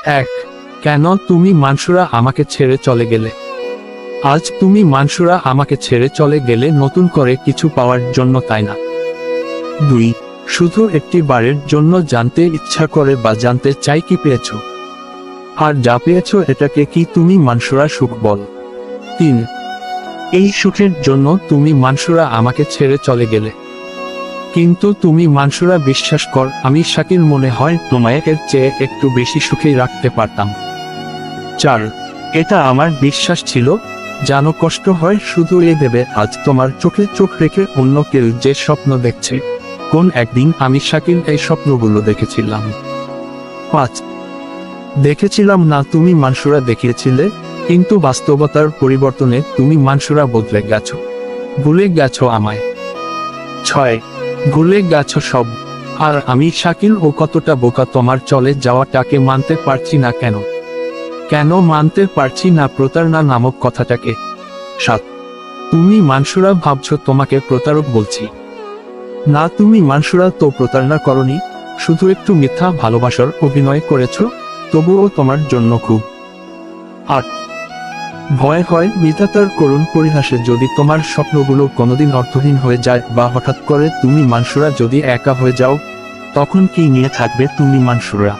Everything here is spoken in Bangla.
এক, কেন তুমি মানসুরা আমাকে ছেড়ে চলে গেলে? আজ তুমি মানসুরা আমাকে ছেড়ে চলে গেলে নতুন করে কিছু পাওয়ার জন্য, তাই না? দুই, শুধু একটি বারের জন্য জানতে ইচ্ছা করে বা জানতে চাই কি পেয়েছো, আর যা পেয়েছো এটাকে কি তুমি মানসুরা সুখ বল? তিন, এই সুখের জন্য তুমি মানসুরা আমাকে ছেড়ে চলে গেলে, কিন্তু তুমি মানসুরা বিশ্বাস কর আমি শাকিল মনে হয় তোমায় এর চেয়ে একটু বেশি সুখেই রাখতে পারতাম। চার, এটা আমার বিশ্বাস ছিল, জানো কষ্ট হয় শুধু এই ভেবে আজ তোমার চোখে চোখ রেখে অন্য কেউ যে স্বপ্ন দেখছে, কোন একদিন আমি শাকিল এই স্বপ্নগুলো দেখেছিলাম। পাঁচ, দেখেছিলাম না তুমি মানসুরা দেখিয়েছিলে, কিন্তু বাস্তবতার পরিবর্তনে তুমি মানসুরা বদলে গেছো, ভুলে গেছো আমায়। ছয়, ভুলে গেছো সব, আর আমি শাকিল ও কতটা বোকা তোমার চলে যাওয়াটাকে মানতে পারছি না কেন? কেন মানতে পারছি না প্রতারণা নামক কথাটাকে? সাত, তুমি মানসুরা ভাবছো তোমাকে প্রতারক বলছি, না তুমি মানসুরা তো প্রতারণা করনি, শুধু একটু মিথ্যা ভালোবাসার অভিনয় করেছো, তবুও তোমার জন্য খুব। আট, ভয় হয় বিধাতার করুণ পরিহাসে যদি তোমার স্বপ্নগুলো কোনোদিন অর্থহীন হয়ে যায় বা হঠাৎ করে তুমি মানসুরা যদি একা হয়ে যাও, তখন কি নিয়ে থাকবে তুমি মানসুরা?